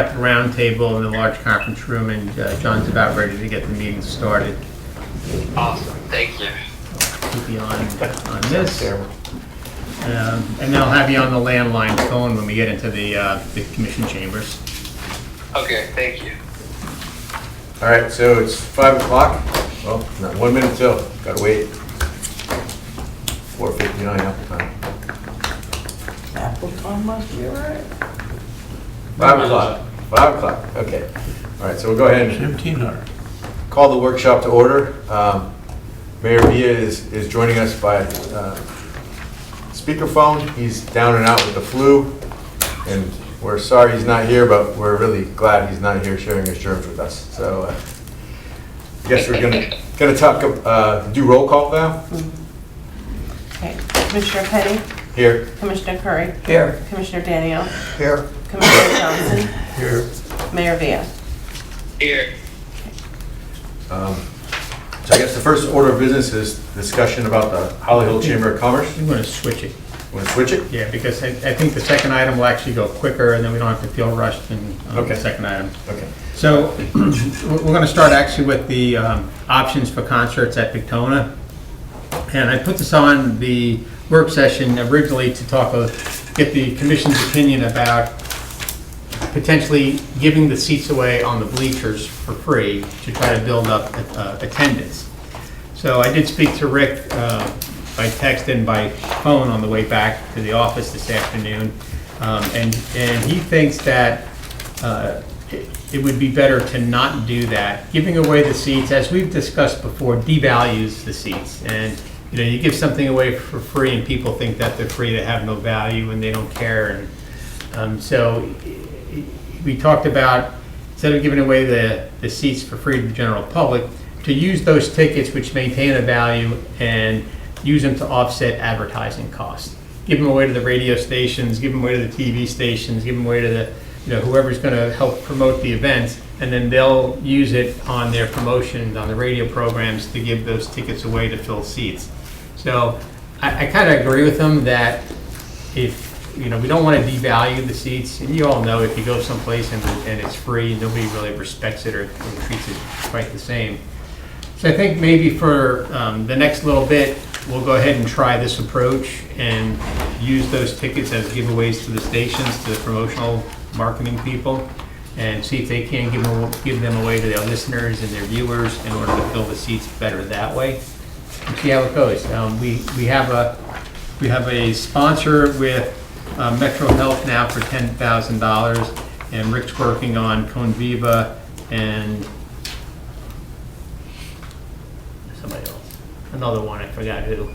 at the round table in the large conference room, and John's about ready to get the meeting started. Awesome, thank you. Keep you on this. And then I'll have you on the landline phone when we get into the commission chambers. Okay, thank you. All right, so it's 5 o'clock. Well, not 1 minute till. Gotta wait. 4:59 Apple time. Apple time must be right. 5 o'clock. 5 o'clock. Okay. All right, so we'll go ahead and 1700. call the workshop to order. Mayor Villa is joining us by speakerphone. He's down and out with the flu, and we're sorry he's not here, but we're really glad he's not here sharing his germs with us. So I guess we're gonna talk, do roll call now. Okay, Commissioner Petty, Here. Commissioner Curry, Here. Commissioner Daniel, Here. Commissioner Johnson, Here. Mayor Villa. Here. So I guess the first order of business is discussion about the Holly Hill Chamber of Commerce. I'm going to switch it. Want to switch it? Yeah, because I think the second item will actually go quicker, and then we don't have to feel rushed in Okay. the second item. Okay. So we're going to start actually with the options for concerts at Pictona. And I put this on the work session originally to get the commission's opinion about potentially giving the seats away on the bleachers for free to try to build up attendance. So I did speak to Rick by text and by phone on the way back to the office this afternoon. And he thinks that it would be better to not do that. Giving away the seats, as we've discussed before, devalues the seats. And you give something away for free and people think that they're free, they have no value and they don't care. And so we talked about, instead of giving away the seats for free to the general public, to use those tickets which maintain a value and use them to offset advertising costs. Give them away to the radio stations, give them away to the TV stations, give them away to the, whoever's going to help promote the events, and then they'll use it on their promotions, on the radio programs to give those tickets away to fill seats. So I kind of agree with them that if, we don't want to devalue the seats, and you all know if you go someplace and it's free, nobody really respects it or treats it quite the same. So I think maybe for the next little bit, we'll go ahead and try this approach and use those tickets as giveaways to the stations, to the promotional marketing people, and see if they can give them away to their listeners and their viewers in order to fill the seats better that way. And see how it goes. We have a sponsor with Metro Health now for $10,000, and Rick's working on Conviva and somebody else, another one, I forgot who,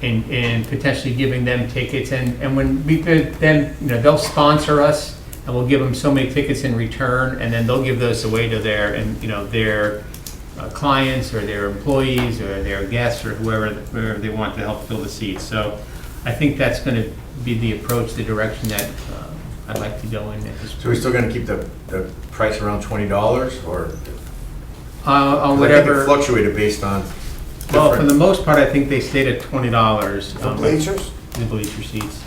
and potentially giving them tickets. And when we bid them, they'll sponsor us, and we'll give them so many tickets in return, and then they'll give those away to their clients or their employees or their guests or whoever they want to help fill the seats. So I think that's going to be the approach, the direction that I'd like to go in at this point. So we're still going to keep the price around $20, or On I think whatever. it fluctuated based on. Well, for different- the most part, I think they stayed at $20. The bleachers? The bleacher seats.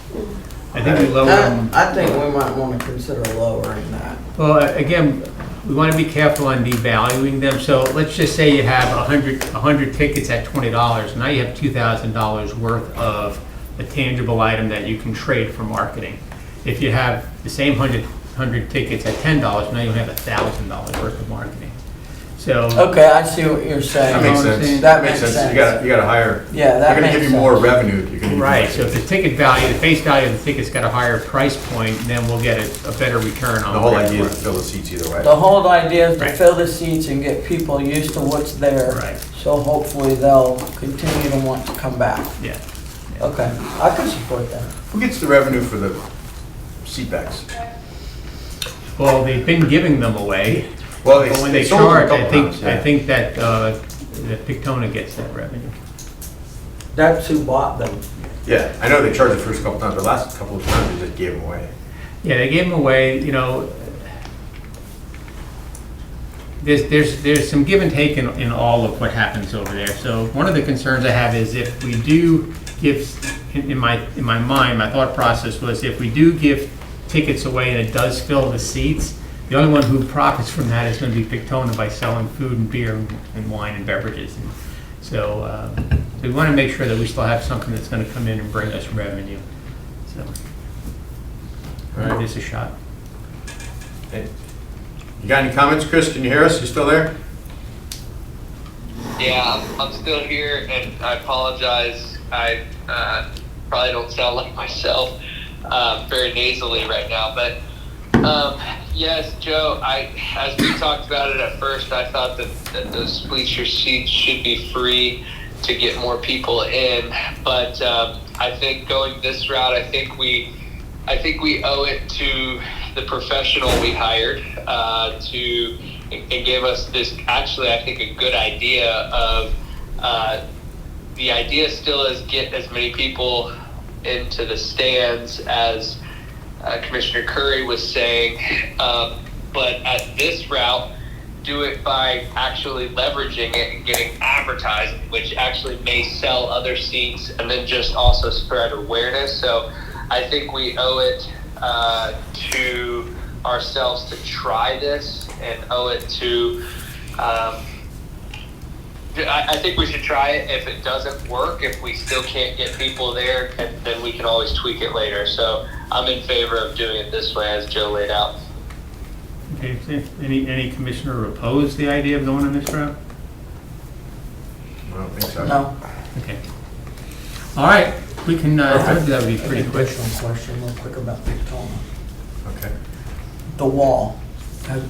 I think we lowered them. I think we might want to consider lowering that. Well, again, we want to be careful on devaluing them. So let's just say you have 100 tickets at $20. Now you have $2,000 worth of a tangible item that you can trade for marketing. If you have the same 100 tickets at $10, now you have $1,000 worth of marketing. So. Okay, I see what you're saying. That makes what I'm saying? sense. That makes makes sense. sense. You got to hire. Yeah, that They're going to makes give you more sense. revenue. You're gonna give you Right, more so if the ticket value, the face value of the ticket's got a higher price point, then we'll get a better return on The whole it. idea is to fill the seats either way. The whole idea is to Right. fill the seats and get people used to what's there. Right. So hopefully they'll continue to want to come back. Yeah. Okay, I can support that. Who gets the revenue for the seat backs? Well, they've been giving them away, Well, but when they sold them a charge, couple times, I yeah. think that Pictona gets that revenue. That's who bought them. Yeah, I know they charged the first couple times, but the last couple of times they just gave them away. Yeah, they gave them away, there's some give and take in all of what happens over there. So one of the concerns I have is if we do give, in my mind, my thought process was if we do give tickets away and it does fill the seats, the only one who profits from that is going to be Pictona by selling food and beer and wine and beverages. And so we want to make sure that we still have something that's going to come in and bring us revenue. So give this a shot. Hey, you got any comments, Chris? Can you hear us? You still there? Yeah, I'm still here, and I apologize. I probably don't sound like myself, very nasally right now. But yes, Joe, as we talked about it at first, I thought that those bleacher seats should be free to get more people in. But I think going this route, I think we owe it to the professional we hired to and give us this, actually, I think, a good idea of the idea still is get as many people into the stands as Commissioner Curry was saying, but at this route, do it by actually leveraging it and getting advertising, which actually may sell other seats and then just also spread awareness. So I think we owe it to ourselves to try this and owe it to I think we should try it. If it doesn't work, if we still can't get people there, then we can always tweak it later. So I'm in favor of doing it this way as Joe laid out. Okay, any commissioner oppose the idea of going on this route? I don't think so. No. Okay. All right, we can, that would be pretty quick. Additional question real quick about Pictona. Okay. The wall.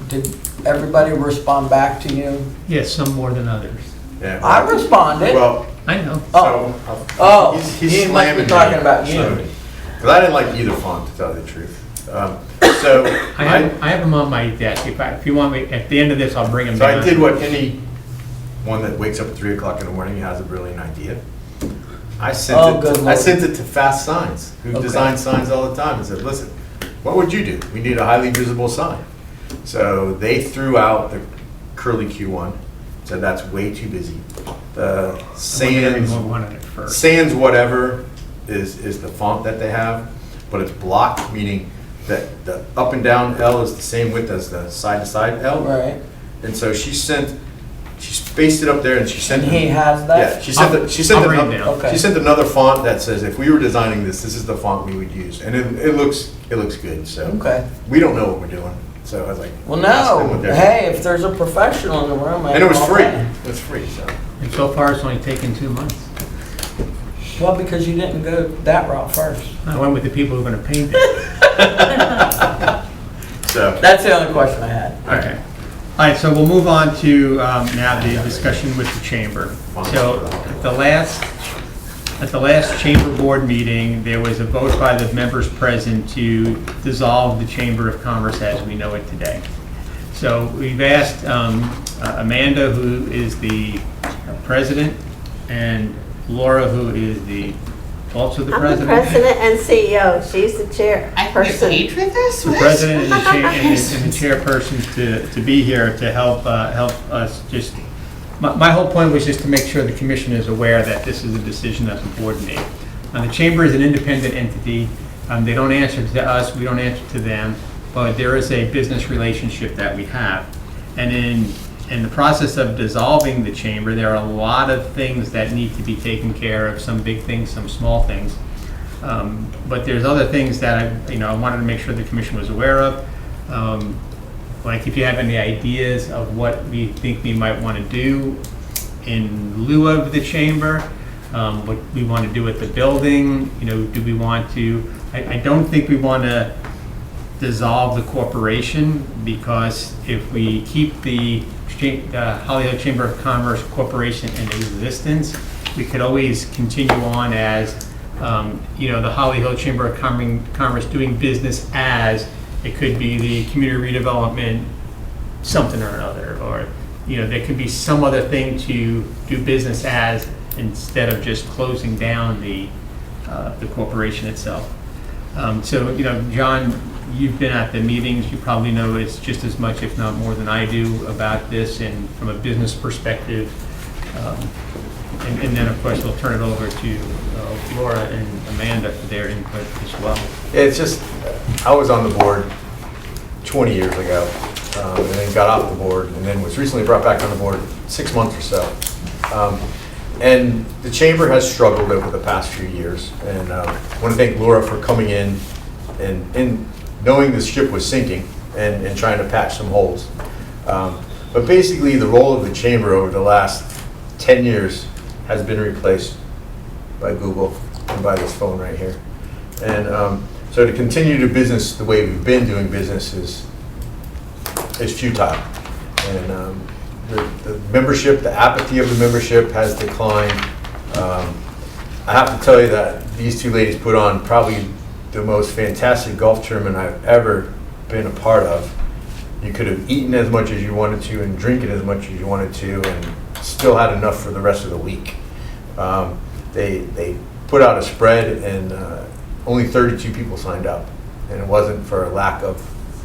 Did everybody respond back to you? Yes, some more than others. Yeah. I responded. Well, I know. Oh, he's he must be slamming talking me, about so- you. Because I didn't like either font, to tell you the truth. So I have them on my desk. If you want me, at the end of this, I'll bring them So down. I did what any one that wakes up at 3 o'clock in the morning has a brilliant idea. I sent Oh, good I Lord. sent it to Fast Signs, who Okay. design signs all the time, and said, listen, what would you do? We need a highly visible sign. So they threw out the curly Q one, said that's way too busy. The Sans, Everyone wanted it first. Sans whatever is the font that they have, but it's blocked, meaning that the up and down L is the same width as the side to side L. Right. And so she spaced it up there and she sent. And he has Yeah, that? I'll bring it down. Okay. she sent another font that says, if we were designing this, this is the font we would use. And it looks good, so. Okay. We don't know what we're doing, so I was like. Well, ask them no. what they're Hey, if there's a professional in the room. And it was I'm free, okay. it was free, so. And so far, it's only taken 2 months. Well, because you didn't go that route first. I went with the people who are going to paint it. So, That's the only question I had. Okay. All right, so we'll move on to now the discussion with the chamber. So at the last chamber board meeting, there was a vote by the members present to dissolve the Chamber of Commerce as we know it today. So we've asked Amanda, who is the president, and Laura, who is also the I'm the president. president and CEO. She's the I can get paid chairperson. for this? The president and the chairperson to be here to help us just, my whole point was just to make sure the commission is aware that this is a decision that the board made. The chamber is an independent entity. They don't answer to us, we don't answer to them, but there is a business relationship that we have. And in the process of dissolving the chamber, there are a lot of things that need to be taken care of, some big things, some small things. But there's other things that I wanted to make sure the commission was aware of. Like if you have any ideas of what we think we might want to do in lieu of the chamber, what we want to do with the building, do we want to, I don't think we want to dissolve the corporation, because if we keep the Hollywood Chamber of Commerce Corporation in existence, we could always continue on as, the Holly Hill Chamber of Commerce doing business as, it could be the community redevelopment, something or another, or, there could be some other thing to do business as, instead of just closing down the corporation itself. So, John, you've been at the meetings, you probably know it's just as much, if not more than I do about this, and from a business perspective. And then, of course, we'll turn it over to Laura and Amanda for their input as well. It's just, I was on the board 20 years ago, and then got off the board, and then was recently brought back on the board 6 months or so. And the chamber has struggled over the past few years, and I want to thank Laura for coming in and knowing the ship was sinking and trying to patch some holes. But basically, the role of the chamber over the last 10 years has been replaced by Google and by this phone right here. And so to continue to business the way we've been doing business is futile. And the membership, the apathy of the membership has declined. I have to tell you that these two ladies put on probably the most fantastic golf tournament I've ever been a part of. You could have eaten as much as you wanted to and drinking as much as you wanted to and still had enough for the rest of the week. They put out a spread and only 32 people signed up, and it wasn't for a lack of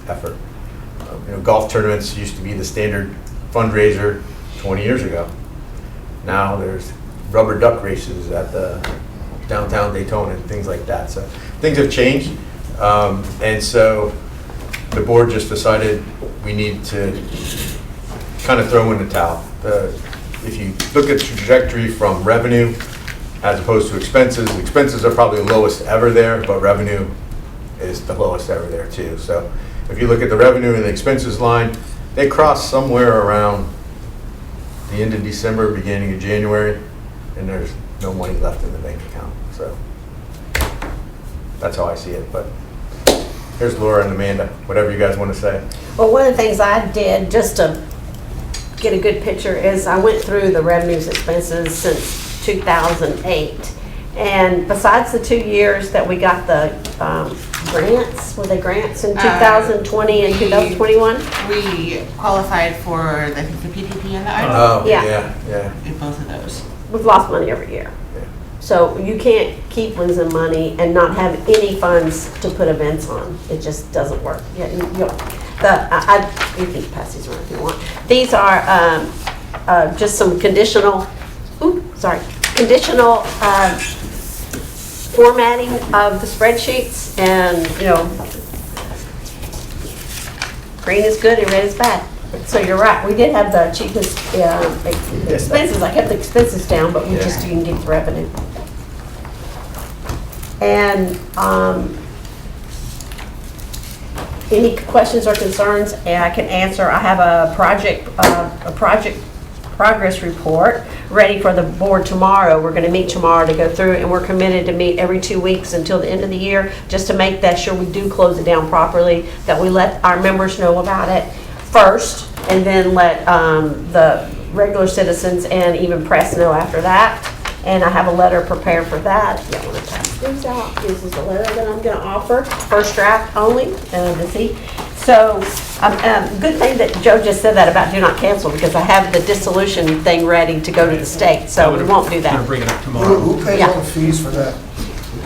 effort. Golf tournaments used to be the standard fundraiser 20 years ago. Now there's rubber duck races at the downtown Daytona and things like that. So things have changed, and so the board just decided we need to kind of throw in the towel. If you look at the trajectory from revenue as opposed to expenses are probably the lowest ever there, but revenue is the lowest ever there too. So if you look at the revenue and the expenses line, they cross somewhere around the end of December, beginning of January, and there's no money left in the bank account. So that's how I see it. But here's Laura and Amanda, whatever you guys want to say. Well, one of the things I did just to get a good picture is I went through the revenues expenses since 2008. And besides the 2 years that we got the grants, were they grants in 2020 and 2021? We qualified for, I think, the PPP and the IRA. Oh, Yeah. yeah. In both of those. We've lost money every year. Yeah. So you can't keep losing money and not have any funds to put events on. It just doesn't work. Yeah, you can pass these around if you want. These are just some conditional formatting of the spreadsheets, and green is good and red is bad. So you're right, we did have the cheapest expenses. I kept the expenses down, but we just didn't get the revenue. And any questions or concerns I can answer. I have a project progress report ready for the board tomorrow. We're going to meet tomorrow to go through it, and we're committed to meet every 2 weeks until the end of the year, just to make that sure we do close it down properly, that we let our members know about it first, and then let the regular citizens and even press know after that. And I have a letter prepared for that. If you want to pass these out, this is the letter that I'm going to offer, first draft only, to see. So, good thing that Joe just said that about do not cancel, because I have the dissolution thing ready to go to the state, so we won't do I'm gonna that. bring it up tomorrow. Who pays all the fees for that?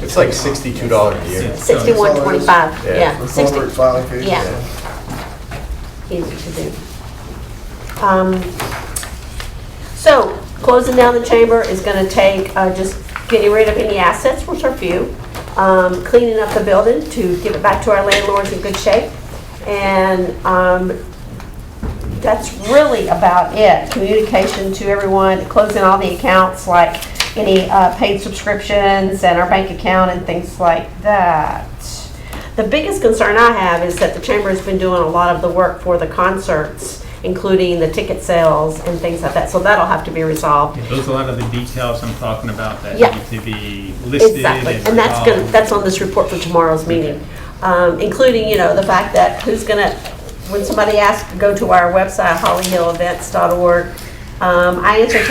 It's like $62 a year. Yeah. 61.25, Yeah. yeah, For 60. corporate filing fees? Yeah. Easy to do. So, closing down the chamber is gonna take just getting rid of any assets, which are few, cleaning up the building to give it back to our landlords in good shape, and that's really about it. Communication to everyone, closing all the accounts, like any paid subscriptions and our bank account and things like that. The biggest concern I have is that the chamber has been doing a lot of the work for the concerts, including the ticket sales and things like that, so that'll have to be resolved. Yeah, those are a lot of the details I'm talking about that Yeah. need to be listed. Exactly, and that's on this report for tomorrow's meeting. Including, the fact that when somebody asks to go to our website, hollyhillevents.org, I answer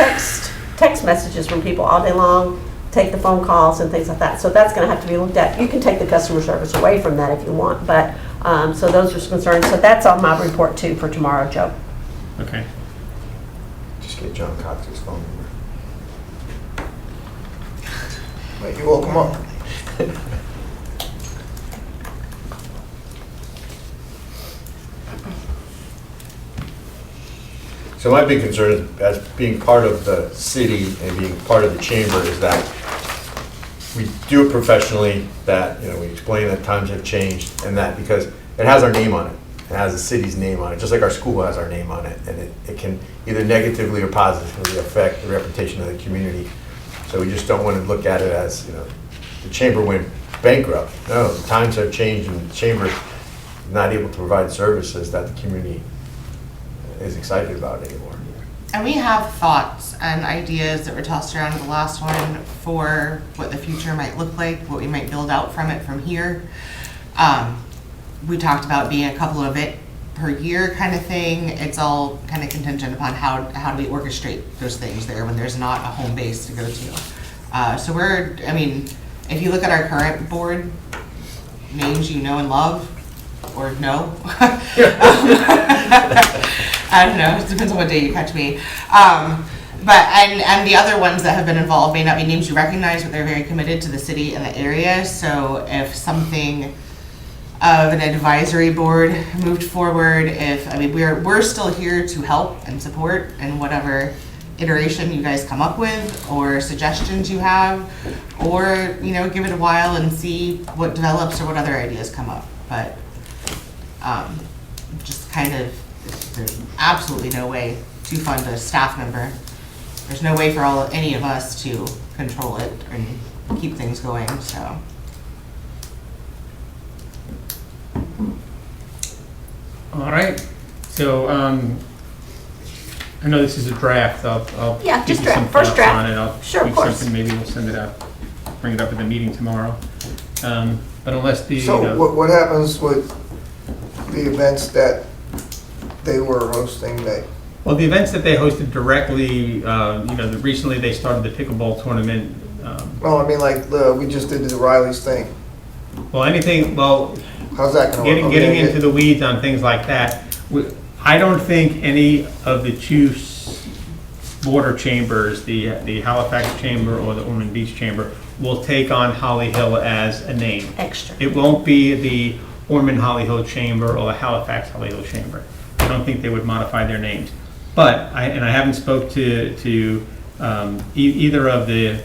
text messages from people all day long, take the phone calls and things like that. So that's gonna have to be looked at. You can take the customer service away from that if you want, but, so those are some concerns. So that's on my report too for tomorrow, Joe. Okay. Just get John Cox's phone number. Wait, you woke him up. So my big concern is, as being part of the city and being part of the chamber, is that we do it professionally, that, you know, we explain that times have changed, and that because it has our name on it. It has the city's name on it, just like our school has our name on it, and it can either negatively or positively affect the reputation of the community. So we just don't want to look at it as, you know, the chamber went bankrupt. No, the times have changed, and the chamber is not able to provide services that the community is excited about anymore. And we have thoughts and ideas that were tossed around in the last one for what the future might look like, what we might build out from it from here. We talked about being a couple of it per year kind of thing. It's all kind of contingent upon how do we orchestrate those things there when there's not a home base to go to. So I mean, if you look at our current board, names you know and love, or no. I don't know, it depends on what day you catch me. And the other ones that have been involved may not be names you recognize, but they're very committed to the city and the area. So if something of an advisory board moved forward, we're still here to help and support in whatever iteration you guys come up with or suggestions you have, or, you know, give it a while and see what develops or what other ideas come up. But just kind of, there's absolutely no way to fund a staff member. There's no way for any of us to control it and keep things going, so. All right, so, I know this is a draft, I'll Yeah, give just you some draft, first thoughts draft. on it. I'll Sure, of tweak course. something, maybe we'll send it out, bring it up at the meeting tomorrow. But unless the, So what happens with the events that they were hosting that, well, the events that they hosted directly, recently they started the pickleball tournament. well, I mean, like, we just did the Riley's thing. How's that gonna work? Getting into the weeds on things like that, I don't think any of the two border chambers, the Halifax Chamber or the Ormond Beach Chamber, will take on Holly Hill as a name. Extra. It won't be the Ormond Holly Hill Chamber or the Halifax Holly Hill Chamber. I don't think they would modify their names. But, I haven't spoke to either of the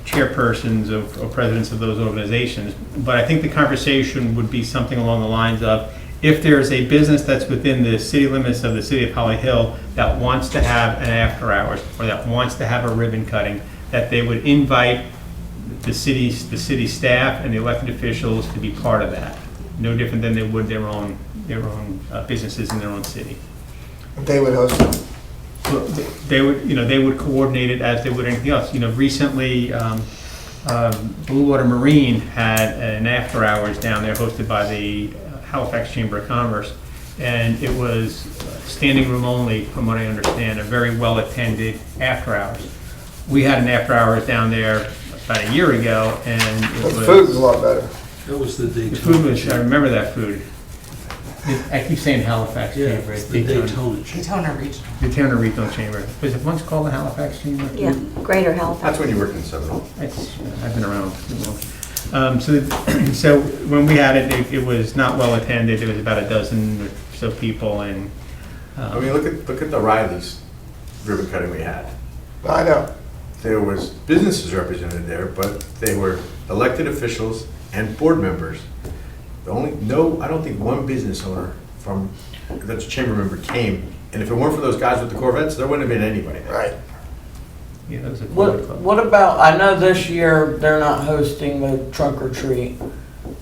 chairpersons or presidents of those organizations, but I think the conversation would be something along the lines of, if there's a business that's within the city limits of the city of Holly Hill that wants to have an after hours, or that wants to have a ribbon cutting, that they would invite the city staff and the elected officials to be part of that. No different than they would their own businesses in their own city. They would host it. Well, they would coordinate it as they would anything else. Recently, Blue Water Marine had an after hours down there hosted by the Halifax Chamber of Commerce, and it was standing room only, from what I understand, a very well attended after hours. We had an after hours down there about a year ago, and it The was. food was a lot better. That was the The Daytona. food was, I remember that food. I keep saying Halifax Yeah, Chamber. it's It's the Daytona. Daytona. Chamber. Daytona Regional. Daytona Regional Chamber. Was it once called the Halifax Chamber? Yeah, Greater Halifax. That's when you worked in Seminole. I've been around too long. So when we had it, it was not well attended. There was about a dozen or so people, and I mean, look at the Riley's ribbon cutting we had. I know. There was businesses represented there, but they were elected officials and board members. I don't think one business owner that's a chamber member came, and if it weren't for those guys with the Corvettes, there wouldn't have been anybody there. Right. yeah, that was a cool club. What about, I know this year they're not hosting the trunk or treat.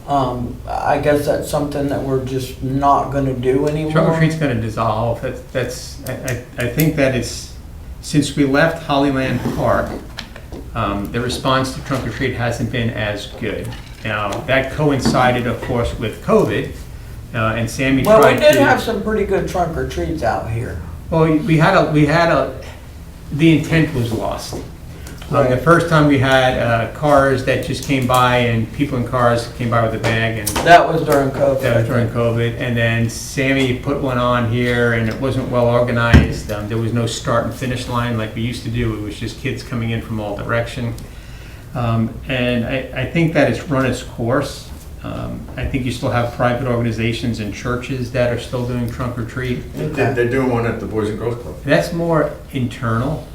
I guess that's something that we're just not gonna do anymore. Trunk or Treat's going to dissolve. I think that it's, since we left Hollyland Park, the response to Trunk or Treat hasn't been as good. Now, that coincided, of course, with COVID, and Sammy tried to. Well, we did have some pretty good trunk or treats out here. Well, the intent was lost. The Right. first time we had cars that just came by, and people in cars came by with a bag, and That was during COVID. that was during COVID. And then Sammy put one on here, and it wasn't well organized. There was no start and finish line like we used to do. It was just kids coming in from all direction. And I think that it's run its course. I think you still have private organizations and churches that are still doing trunk or treat. They're doing one at the Boys and Girls Club. That's more internal.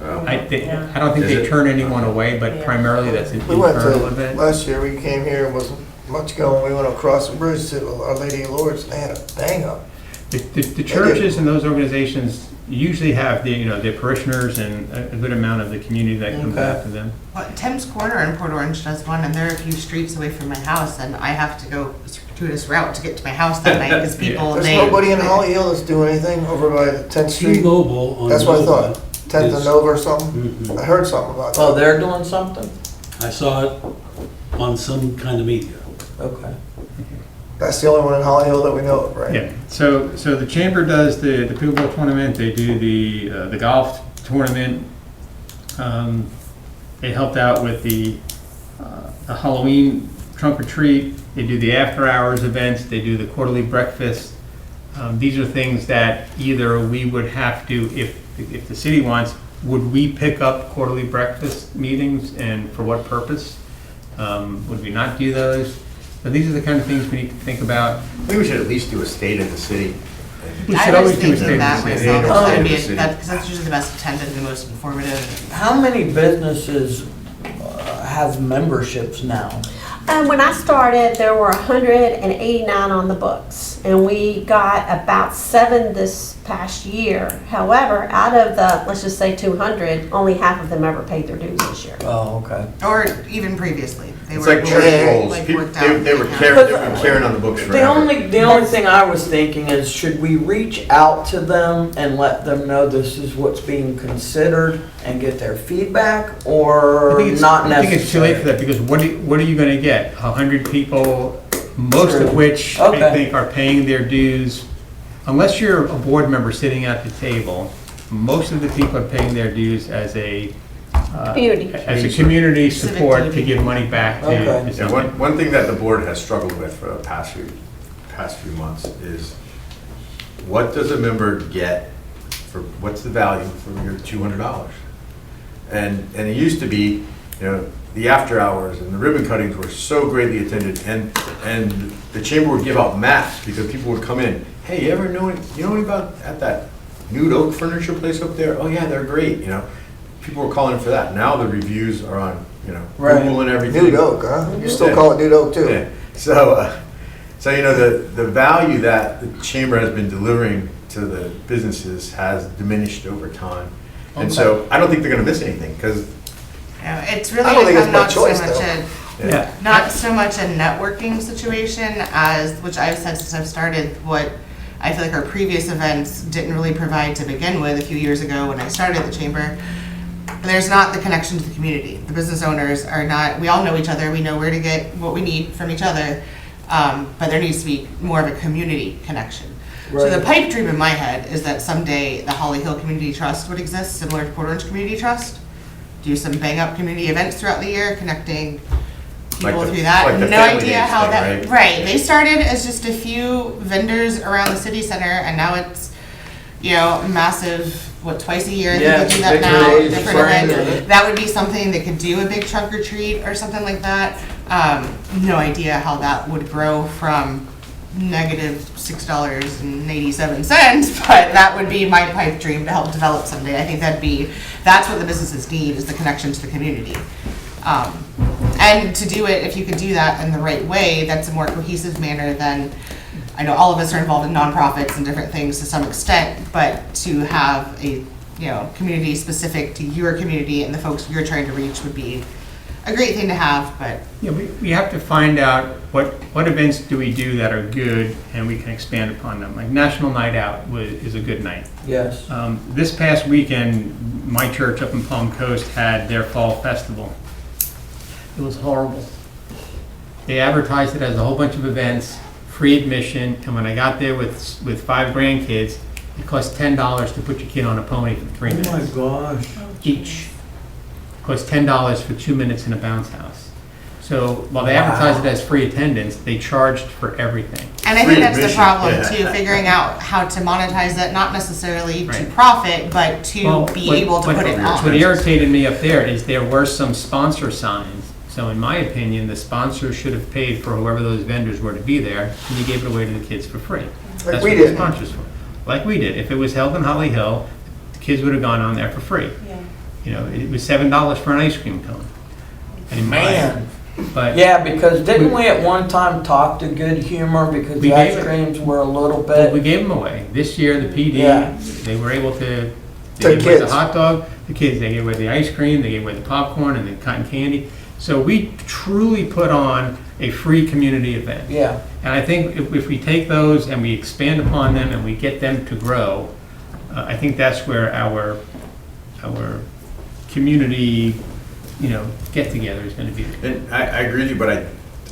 I think, Yeah. I don't think Is they it? turn anyone away, but Yeah. primarily that's an We went internal to, event. last year, we came here, it wasn't much going, we went across the bridge to Our Lady of Lourdes, and they had a bang up. The churches and those organizations usually have the, you know, their parishioners and a good amount of the community that comes Okay. after them. Well, Tim's Corner in Port Orange does one, and they're a few streets away from my house, and I have to go a circuitous route to get to my house that night, because people, There's they. nobody in Holly Hill that's doing anything over by the 10th Street. T-Mobile on That's what I Nova thought, 10th and is- Nova or something. Mhm. I heard something about Oh, that. they're doing something? I saw it on some kind of media. Okay. That's the only one in Holly Hill that we know of, right? Yeah, so the chamber does the pickleball tournament, they do the golf tournament. They helped out with the Halloween trunk or treat, they do the after hours events, they do the quarterly breakfast. These are things that either we would have to, if the city wants, would we pick up quarterly breakfast meetings and for what purpose? Would we not do those? But these are the kind of things we need to think about. I think we should at least do a state of the city. We I should was always do a thinking state of that the city. myself, Yeah. that'd be, State of the city. because that's usually the best attended, the most informative. How many businesses have memberships now? When I started, there were 189 on the books, and we got about 7 this past year. However, out of the, let's just say 200, only half of them ever paid their dues this year. Oh, okay. Or even previously. They It's were like church Yeah. rolls. like People- worked out. They were Yeah. carrying, they've been carrying on the books The forever. only thing I was thinking is, should we reach out to them and let them know this is what's being considered and get their feedback, or not necessary? I think it's too late for that, because what are you gonna get? 100 people, most True. of which I Okay. think are paying their dues. Unless you're a board member sitting at the table, most of the people are paying their dues as a Community. as a community Civic support to duty. give money back to Okay. to Yeah, something. one thing that the board has struggled with for the past few months is, what does a member get for, what's the value for your $200? And it used to be, you know, the after hours and the ribbon cuttings were so greatly attended, and the chamber would give out mats because people would come in, hey, you know any about at that Nude Oak furniture place up there? Oh yeah, they're great, you know. People were calling for that. Now the reviews are on, you know, Right. Google and everything. Nude Oak, huh? You still Yeah. call it Nude Oak too? Yeah. So you know, the value that the chamber has been delivering to the businesses has diminished over time. And so I don't think they're gonna miss anything, because, Yeah, it's I really don't think it's become my not so choice, much though. a, Yeah. not so much a networking situation as, which I've said since I've started, what I feel like our previous events didn't really provide to begin with a few years ago when I started the chamber. There's not the connection to the community. The business owners are not, we all know each other, we know where to get what we need from each other, but there needs to be more of a community connection. So the Right. pipe dream in my head is that someday the Holly Hill Community Trust would exist, similar to Port Orange Community Trust. Do some bang-up community events throughout the year, connecting people Like the- through that. like the No family idea days how thing, that, right? right, they started as just a few vendors around the city center, and now it's, you know, massive, twice a year, I Yeah, think they do that big now, parades, different spring, events. That would be something that could do a big trunk or treat or something like that. No idea how that would grow from negative $6.87, but that would be my pipe dream to help develop someday. I think that's what the businesses need, is the connection to the community. And to do it, if you could do that in the right way, that's a more cohesive manner than, I know all of us are involved in nonprofits and different things to some extent, but to have a, you know, community specific to your community and the folks you're trying to reach would be a great thing to have, but Yeah, we have to find out what events do we do that are good and we can expand upon them. Like National Night Out is a good night. Yes. This past weekend, my church up in Palm Coast had their fall festival. It was horrible. They advertised it as a whole bunch of events, free admission, and when I got there with 5 grandkids, it cost $10 to put your kid on a pony for 3 minutes. Oh my gosh. Each. Cost $10 for 2 minutes in a bounce house. So while they advertised it as free attendance, they charged for everything. and I Free think that's the admission, problem yeah. too, figuring out how to monetize it, not necessarily to Right. profit, but to Well, be what- able to what- put it What on. irritated me up there is there were some sponsor signs. So in my opinion, the sponsors should have paid for whoever those vendors were to be there, and you gave it away to the kids for free. That's we what the did. sponsors were. Like we did. If it was held in Holly Hill, the kids would have gone on there for free. Yeah. You know, it was $7 for an ice cream cone. And Man. But Yeah, because didn't we at one time talk to Good Humor because We the gave ice it- creams were a little Well, we bit, gave them away. This year, the Yeah. PD, they were able to, To they gave away the kids. hot dog, the kids, they gave away the ice cream, they gave away the popcorn and the cotton candy. So we truly put on a free community event. yeah. And I think if we take those and we expand upon them and we get them to grow, I think that's where our community, get-together is gonna be. And I agree with you, but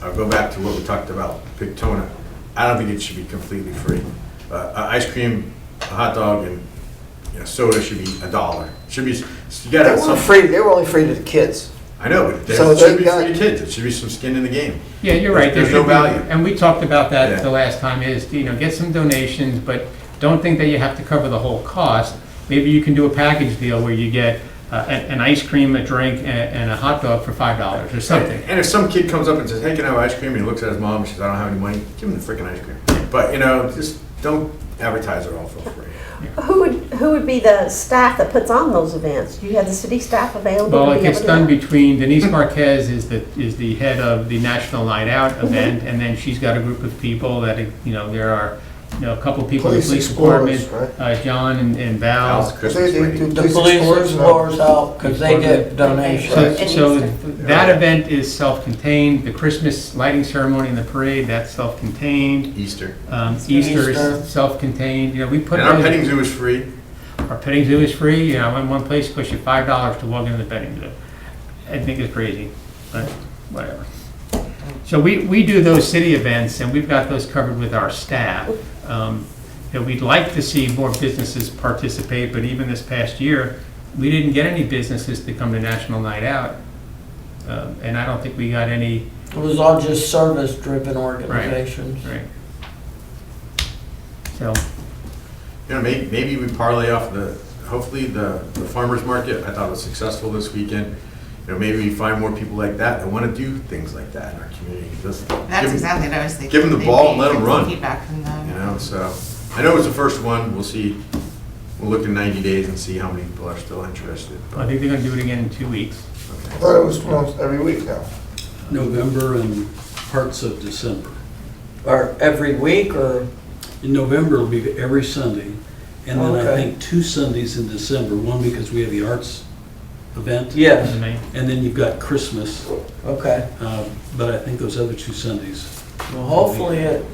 I'll go back to what we talked about, Pictona. I don't think it should be completely free. Ice cream, a hot dog, and soda should be $1. Should be, you They gotta have were some, free, they were only free to the kids. I know, but So it should they be got- free to kids. It should be some skin in the game. Yeah, you're right. There's There no should be- value. And we talked about that Yeah. the last time is, get some donations, but don't think that you have to cover the whole cost. Maybe you can do a package deal where you get an ice cream, a drink, and a hot dog for $5 or something. And if some kid comes up and says, hey, can I have ice cream? And he looks at his mom and says, I don't have any money, give him the freaking ice cream. But, just don't advertise it all for free. Who would be the staff that puts on those events? Do you have the city staff available? Well, to it be gets able to done do that? between, Denise Marquez is the head of the National Night Out event, and then she's got a group of people that, there are, a couple of people in the Police police department, explorers, John and Val. Al's Christmas They lady. do The police police explorers, explorers help because they get donations. So And that event is self-contained. The Christmas lighting ceremony and the parade, that's self-contained. Easter. Easter Easter. is self-contained. We put And our those- petting zoo is free. Our petting zoo is free. In one place it costs you $5 to walk into the petting zoo. I think it's crazy, but whatever. So we do those city events, and we've got those covered with our staff. We'd like to see more businesses participate, but even this past year, we didn't get any businesses to come to National Night Out. And I don't think we got any, It was all just service-driven organizations. right? So, Maybe we parlay off hopefully the farmer's market. I thought it was successful this weekend. Maybe we find more people like that want to do things like that in our community. That's exactly what I was thinking. give 'em the They'd ball be and let 'em good run. Feedback from them. So I know it was the first one. We'll see. We'll look in 90 days and see how many people are still interested. I think they're gonna do it again in 2 weeks. I thought it was once every week now. November and parts of December. Or every week or, In November, it'll be every Sunday, and then I Okay. think 2 Sundays in December, one because we have the arts event. yes, And then you've got Christmas, okay. but I think those other 2 Sundays. Well, hopefully it,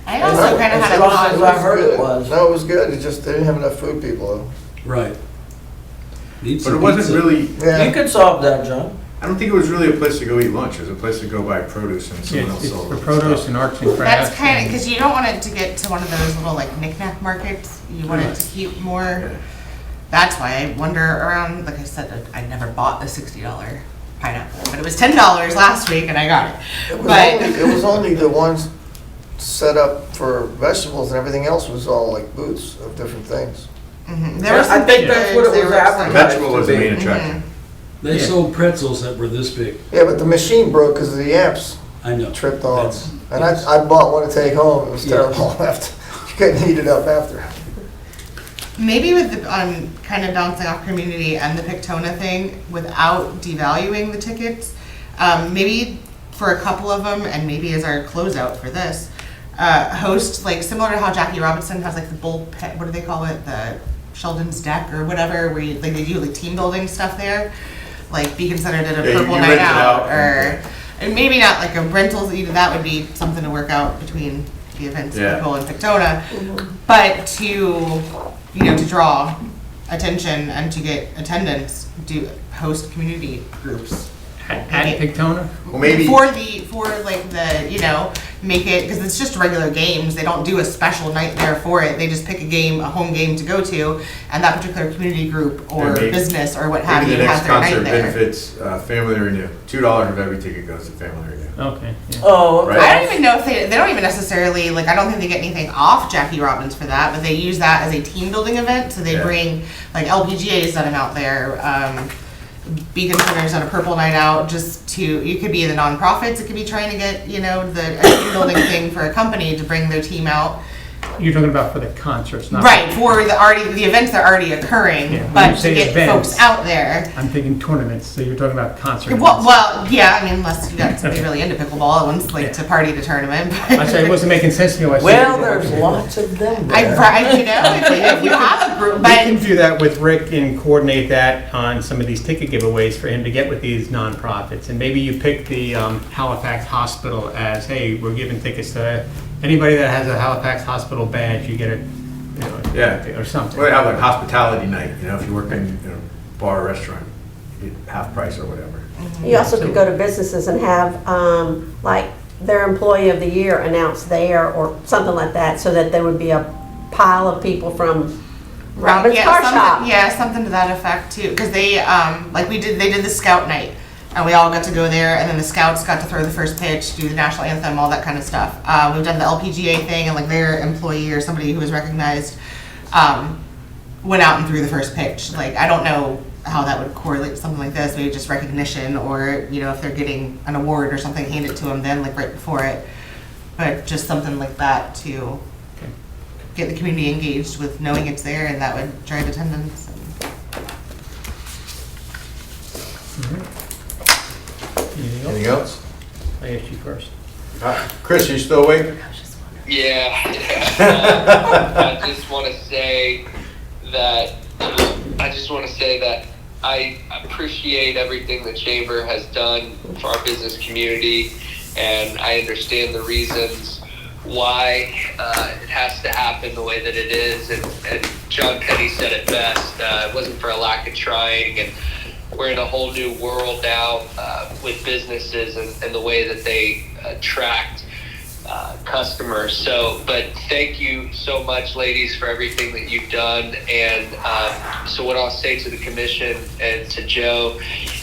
I also kind of As had a long thought. as I heard it was. No, it was good, it just, they didn't have enough food people Right. Need But some it wasn't pizza. really. though. Yeah. you could solve that, John. I don't think it was really a place to go eat lunch. It was a place to go buy produce and Yeah, someone else it's sold for it. produce and arts and crafts. That's kind of, and- because you don't want it to get to one of those little like knickknack markets. You want it to keep more. Yeah. That's why I wonder around, like I said, I never bought the $60 pineapple, but it was $10 last week and I got it. It was only the ones set up for vegetables and everything else was all like booths of different things. There were I some think big that's what it goods, there was were some- advertised. Vegetable was the main Mhm. attraction. They Yeah. sold pretzels that were this big. Yeah, but the machine broke because the amps I know. tripped on. That's- And I bought one to take home, it was Yeah. terrible left. You couldn't heat it up after. Maybe with the, kind of bouncing off community and the Pictona thing, without devaluing the tickets, maybe for a couple of them, and maybe as our closeout for this, host, like, similar to how Jackie Robinson has like the bull pit, what do they call it, the Sheldon's Deck or whatever, where you, like, they do like team building stuff there. Like Beacon Center did a Yeah, you purple rent night it out, out. or, and maybe not like a rental, that would be something to work out between the events Yeah. people in Pictona. But to, to draw attention and to get attendance, do host community groups. At Pictona? Well, maybe. For like the, make it, because it's just regular games, they don't do a special night there for it, they just pick a home game to go to, and that particular community group or Yeah, maybe- business or what have Maybe you the has next their night concert there. benefits Family Renew. $2 of every ticket goes to Family Renew. Okay. Yeah. Oh, okay. Right. I don't even know if they don't even necessarily, like, I don't think they get anything off Jackie Robbins for that, but they use that as a team building event, so they Yeah. bring, like, LPGA's done them out there, Beacon Center's done a purple night out, just to, it could be the nonprofits, it could be trying to get, a team building thing for a company to bring their team out, You're talking about for the concerts, not. Right, for the events that are already occurring, Yeah, when you but to say get events- folks out there. I'm thinking tournaments, so you're talking about concert Well, events. well, yeah, I mean, unless you got somebody really into pickleball, one's like to party to tournament. I said it wasn't making sense to me. when I said Well, it. there's lots of them I, there. right, you know, if you have a group, We can but do that with Rick and coordinate that on some of these ticket giveaways for him to get with these nonprofits. And maybe you pick the Halifax Hospital as, hey, we're giving tickets to anybody that has a Halifax Hospital badge, you get a, Yeah. or something. We have like hospitality night, if you work in a bar or restaurant, you get half price or whatever. You also could go to businesses and have, like, their employee of the year announced there, or something like that, so that there would be a pile of people from Robin's yeah, Car something, Shop. yeah, something to that effect too. Because they, they did the scout night, and we all got to go there, and then the scouts got to throw the first pitch, do the national anthem, all that kind of stuff. We've done the LPGA thing, and like their employee or somebody who was recognized went out and threw the first pitch. Like, I don't know how that would correlate to something like this, maybe just recognition, or if they're getting an award or something, hand it to them then, like right before it. But just something like that to get the community engaged with knowing it's there, and that would drive attendance. Anything else? Anything else? I asked you first. Chris, you still awake? Yeah. I just want to say that I appreciate everything the chamber has done for our business community, and I understand the reasons why it has to happen the way that it is. And John Penny said it best. It wasn't for a lack of trying, and we're in a whole new world now with businesses and the way that they attract customers. But thank you so much, ladies, for everything that you've done. And so what I'll say to the commission and to Joe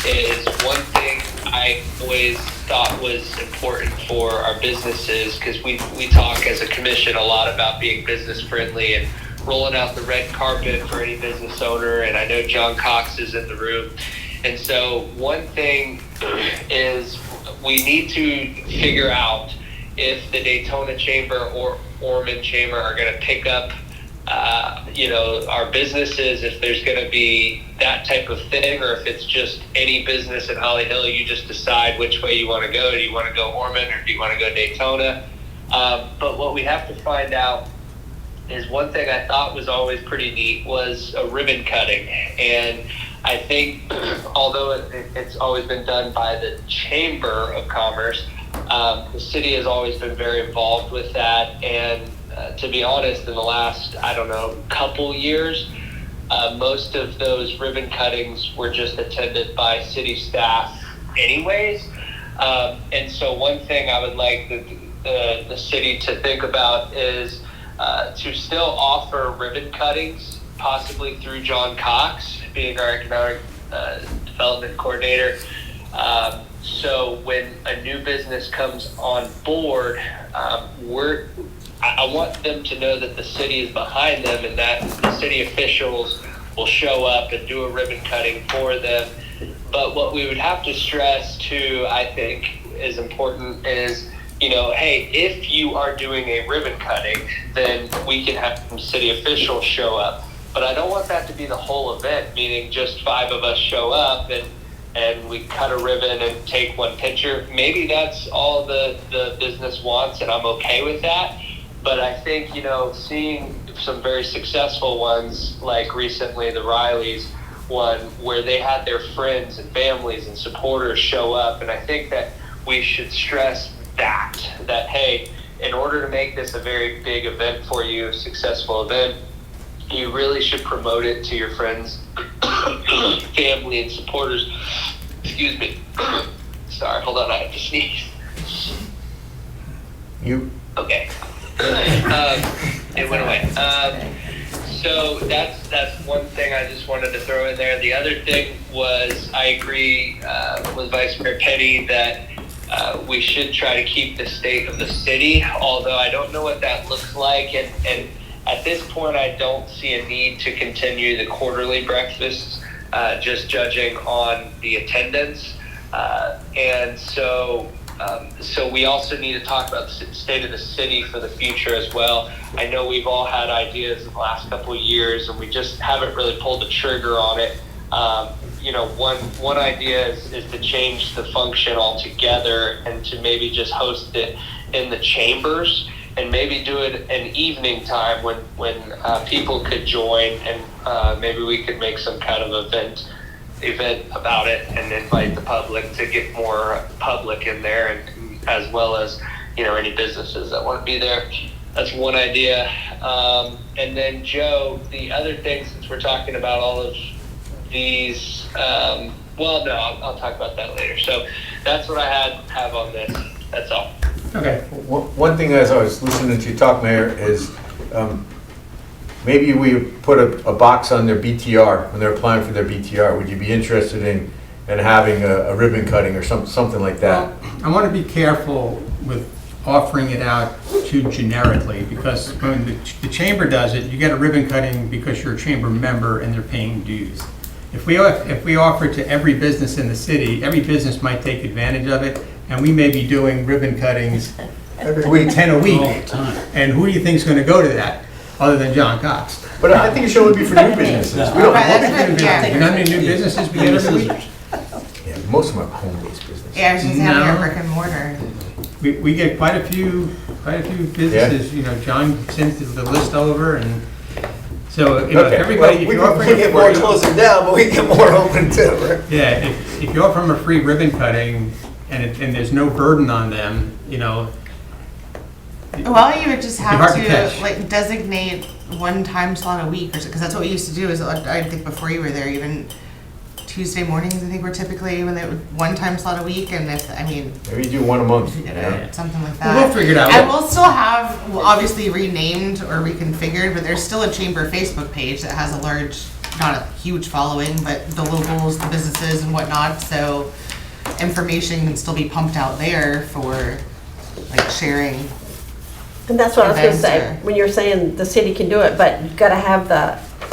is, one thing I always thought was important for our businesses, because we talk as a commission a lot about being business friendly and rolling out the red carpet for any business owner. And I know John Cox is in the room. And so one thing is, we need to figure out if the Daytona Chamber or Ormond Chamber are going to pick up, our businesses, if there's going to be that type of thing, or if it's just any business in Holly Hill, you just decide which way you want to go. Do you want to go Ormond, or do you want to go Daytona? But what we have to find out is, one thing I thought was always pretty neat was a ribbon cutting. And I think, although it's always been done by the Chamber of Commerce, the city has always been very involved with that. And to be honest, in the last, couple years, most of those ribbon cuttings were just attended by city staff anyways. And so one thing I would like the city to think about is to still offer ribbon cuttings, possibly through John Cox, being our economic development coordinator. So when a new business comes on board, I want them to know that the city is behind them, and that the city officials will show up and do a ribbon cutting for them. But what we would have to stress too, I think, is important is, hey, if you are doing a ribbon cutting, then we can have some city officials show up. But I don't want that to be the whole event, meaning just 5 of us show up and we cut a ribbon and take one picture. Maybe that's all the business wants, and I'm okay with that. But I think, seeing some very successful ones, like recently the Rileys one, where they had their friends and families and supporters show up. And I think that we should stress that, hey, in order to make this a very big event for you, a successful event, you really should promote it to your friends, family, and supporters. Excuse me. Sorry, hold on, I have to sneeze. You? Okay. It went away. So that's one thing I just wanted to throw in there. The other thing was, I agree with Vice Mayor Petty that we should try to keep the state of the city, although I don't know what that looks like. And at this point, I don't see a need to continue the quarterly breakfasts, just judging on the attendance. And so So we also need to talk about the state of the city for the future as well. I know we've all had ideas in the last couple of years, and we just haven't really pulled the trigger on it. One idea is to change the function altogether and to maybe just host it in the chambers and maybe do it an evening time when people could join, and maybe we could make some kind of event about it and invite the public to get more public in there, and as well as any businesses that want to be there. That's one idea. And then Joe, the other thing, since we're talking about all of these, I'll talk about that later. So that's what I have on this. That's all. Okay. One thing as I was listening to you talk, Mayor, is maybe we put a box on their BTR when they're applying for their BTR. Would you be interested in having a ribbon cutting or something like that? Well, I want to be careful with offering it out too generically, because when the chamber does it, you get a ribbon cutting because you're a chamber member and they're paying dues. If we offer it to every business in the city, every business might take advantage of it, and we may be doing ribbon cuttings Every week. 10 a All the week. time. And who do you think is going to go to that, other than John Cox? But I think it should only be for new businesses. We don't, Right, that's You what- yeah. know how many new businesses we get every week? yeah, most of them are home-based businesses. Yeah, I was just having No. a brick and mortar. We get quite a few businesses, John sends the list over, and so, Okay. everybody, if We you're offering get it more for, closer down, but we get more open too, right? yeah, if you offer them a free ribbon cutting, and there's no burden on them, Well, you would just have hard to catch. to designate one time slot a week, or because that's what we used to do. Is I think before you were there, even Tuesday mornings, I think were typically when they would one time slot a week, and Maybe you do one a month. you you know, know? something like Well, that. we'll figure it out. And we'll still have, obviously renamed or reconfigured, but there's still a chamber Facebook page that has a large, not a huge following, but the locals, the businesses and whatnot, so information can still be pumped out there for sharing. And that's what I was gonna Events say, or- when you're saying the city can do it, but you've gotta have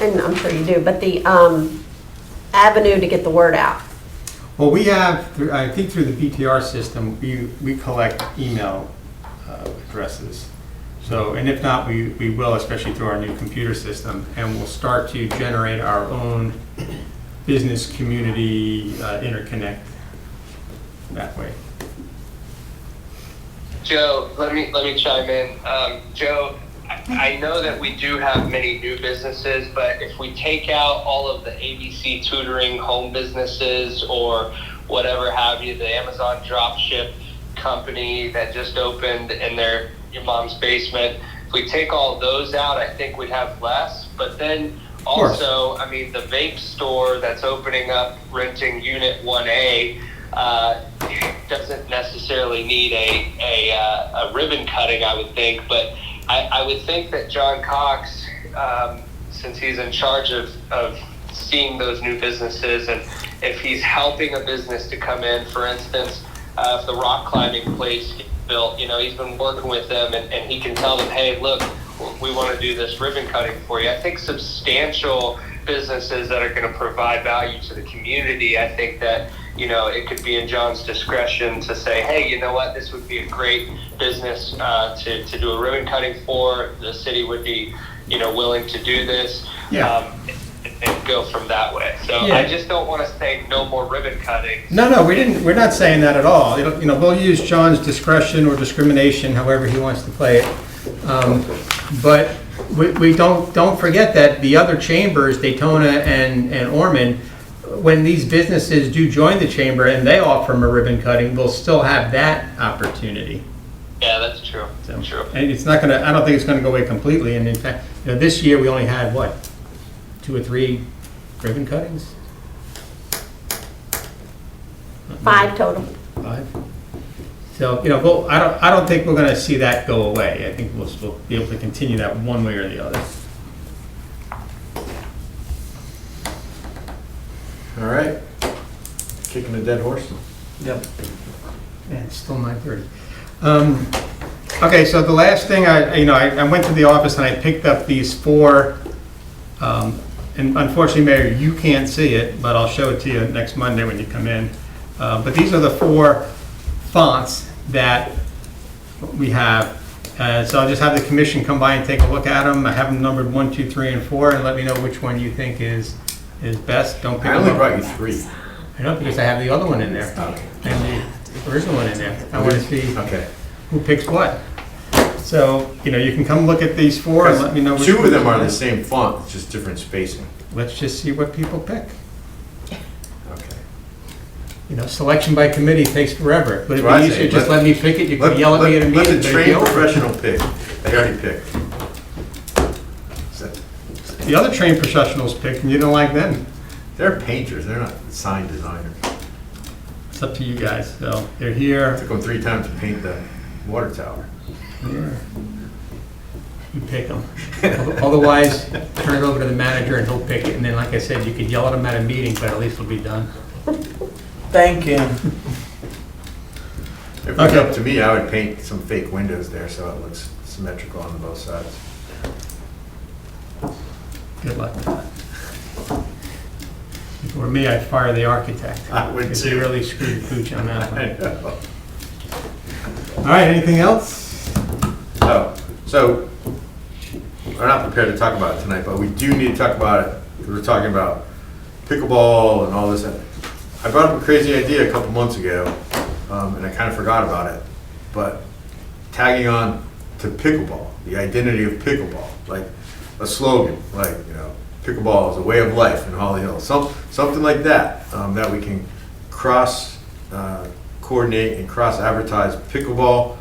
and I'm sure you do, but the avenue to get the word out. Well, we have, I think through the BTR system, we collect email addresses. So, and if not, we will, especially through our new computer system, and we'll start to generate our own business community interconnect that way. Joe, let me chime in. Joe, I know that we do have many new businesses, but if we take out all of the ABC tutoring home businesses or whatever have you, the Amazon dropship company that just opened in your mom's basement, if we take all those out, I think we'd have less. But then also, the vape store that's opening up renting unit 1A doesn't necessarily need a ribbon cutting, I would think, but I would think that John Cox, since he's in charge of seeing those new businesses, and if he's helping a business to come in, for instance, if the rock climbing place gets built, he's been working with them, and he can tell them, hey, look, we want to do this ribbon cutting for you. I think substantial businesses that are going to provide value to the community, I think that it could be in John's discretion to say, hey, you know what, this would be a great business to do a ribbon cutting for. The city would be, willing to do this, and go from that way. So Yeah. I just don't want to say no more ribbon cutting. No, we're not saying that at all. We'll use John's discretion or discrimination, however he wants to play it. But we don't forget that the other chambers, Daytona and Ormond, when these businesses do join the chamber and they offer them a ribbon cutting, we'll still have that opportunity. Yeah, that's true. So, True. and it's not I don't think it's gonna go away completely, and in fact, this year we only had, 2 or 3 ribbon cuttings? 5 total. 5? So, I don't think we're gonna see that go away. I think we'll be able to continue that one way or the other. All right. Kicking a dead horse. Yep. And it's still 9:30. Okay, so the last thing, I went to the office and I picked up these 4, and unfortunately, Mayor, you can't see it, but I'll show it to you next Monday when you come in. But these are the 4 fonts that we have. So I'll just have the commission come by and take a look at them. I have them numbered 1, 2, 3, and 4, and let me know which one you think is best. Don't pick I only them brought up. you 3. I know, because I have the other one in there, Okay. and the original one in there. I want to see Okay. who picks what. So, you know, you can come look at these 4 and let me know which 2 of them one are you the like. same font, it's just different spacing. Let's just see what people pick. Okay. You know, selection by committee takes forever. Would it That's what I be say. easier, just Let- let me pick it? You can yell at me at a Let meeting. the but trained if you- professional pick. They already picked. So, The other trained professionals picked, and you don't like them. they're painters, they're not sign designers. It's up to you guys. So they're here. Took them 3 times to paint the water tower. You pick them. Otherwise, turn it over to the manager and he'll pick it. And then, like I said, you could yell at them at a meeting, but at least it'll be done. Thank you. If it was Okay. up to me, I would paint some fake windows there so it looks symmetrical on both sides. Good luck with that. If it were me, I'd fire the architect. I would Because he too. really screwed the pooch on that one. I know. All right, anything else? Oh, so, we're not prepared to talk about it tonight, but we do need to talk about it. We're talking about pickleball and all this. I brought up a crazy idea a couple months ago, and I kind of forgot about it. But tagging on to pickleball, the identity of pickleball, like a slogan, like, you know, pickleball is a way of life in Holly Hill, something like that, that we can cross coordinate and cross advertise pickleball.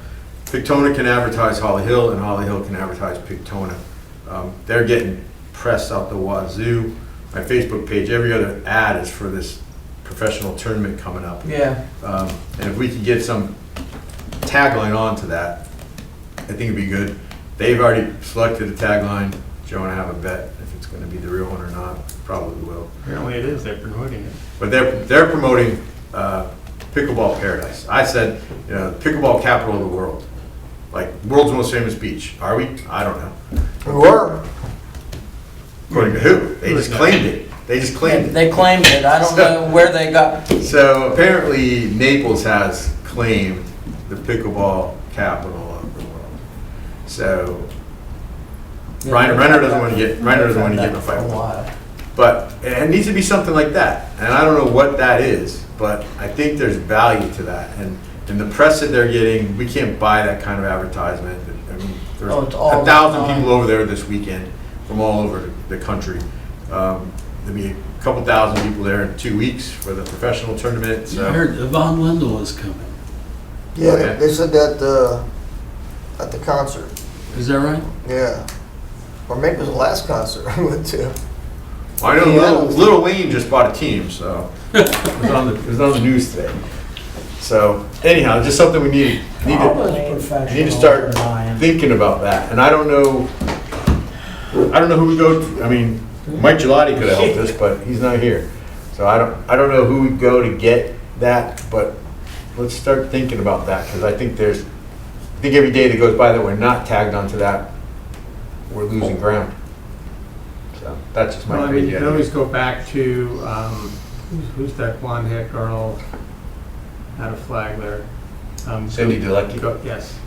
Pictona can advertise Holly Hill, and Holly Hill can advertise Pictona. They're getting press out the wazoo. My Facebook page, every other ad is for this professional tournament coming up. Yeah. And if we could get some tagline onto that, I think it'd be good. They've already selected a tagline. Joe and I have a bet if it's going to be the real one or not. Probably will. Apparently it is, they're promoting it. But they're promoting pickleball paradise. I said, you know, pickleball capital of the world. Like, world's most famous beach. Are we? I don't know. We were. According to who? They just claimed it. They just claimed it. They claimed it. I don't know where they got. So apparently Naples has claimed the pickleball capital of the world. So Reiner doesn't want to get in a fight with them. But it needs to be something like that. And I don't know what that is, but I think there's value to that. And the press that they're getting, we can't buy that kind of advertisement. I mean, there's Oh, it's all the 1,000 time. people over there this weekend from all over the country. There'll be a couple thousand people there in 2 weeks for the professional tournament. I So heard Yvonne Wendell was coming. Yeah, Okay. they said that at the concert. Is that right? Yeah. Or maybe it was the last concert I went to. I know Yeah. Little Wayne just bought a team, so it was on the news today. So anyhow, just something we need to start thinking about that. And I don't know who we go to. I mean, Mike Gelati could have helped us, but he's not here. So I don't know who we go to get that, but let's start thinking about that, because I think every day that goes by that we're not tagged onto that, we're losing ground. So that's just Well, my I mean, you opinion. can always go back to, who's that blonde haired girl out of Flagler? Cindy Delecki? Yes.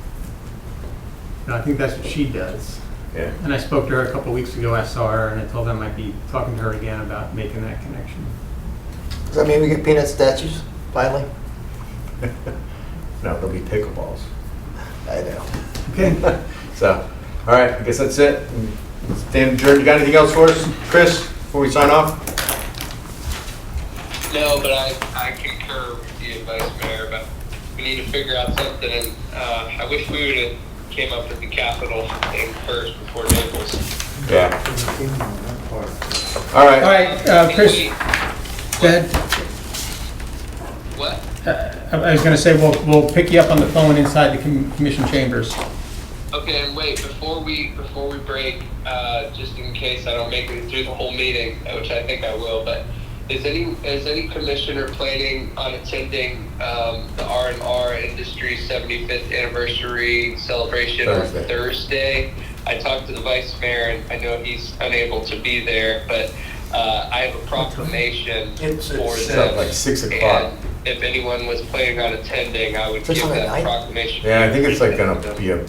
And I think that's what she does. Yeah. And I spoke to her a couple of weeks ago. I saw her and I told them I might be talking to her again about making that connection. Does that mean we get peanut statues, finally? No, they'll be pickleballs. I know. Okay. So, all right, I guess that's it. Stand adjourned. You got anything else for us, Chris, before we sign off? No, but I concur with the advice, Mayor, but we need to figure out something, and I wish we would have came up with the capital thing first before Naples. Yeah. All All right. right, Chris, go ahead. What? I was going to say, we'll pick you up on the phone inside the commission chambers. Okay, and wait, before we break, just in case I don't make it through the whole meeting, which I think I will, but is any commissioner planning on attending the R&R Industries 75th anniversary celebration on Thursday? I talked to the vice mayor, and I know he's unable to be there, but I have a proclamation It's for It's them. up like 6 o'clock. And if anyone was planning on attending, I would Is this give on the that ninth? proclamation. Yeah, I think it's like gonna be a.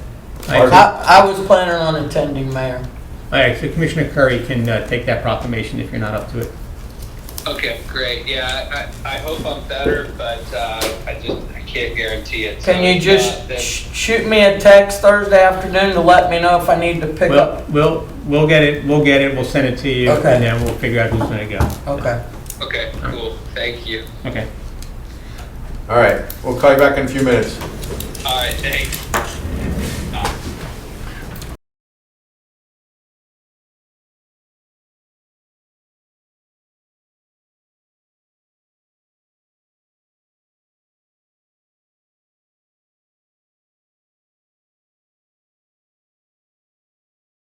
I was planning on attending, Mayor. All right, so Commissioner Curry can take that proclamation if you're not up to it. Okay, great. Yeah, I hope I'm better, but I can't guarantee it. Can So you if just not, then- shoot me a text Thursday afternoon to let me know if I need to pick up? We'll get it, we'll send it to you, Okay. and then we'll figure out who's gonna go. Okay. Okay, cool. Thank you. Okay. All right, we'll call you back in a few minutes. All right, thanks.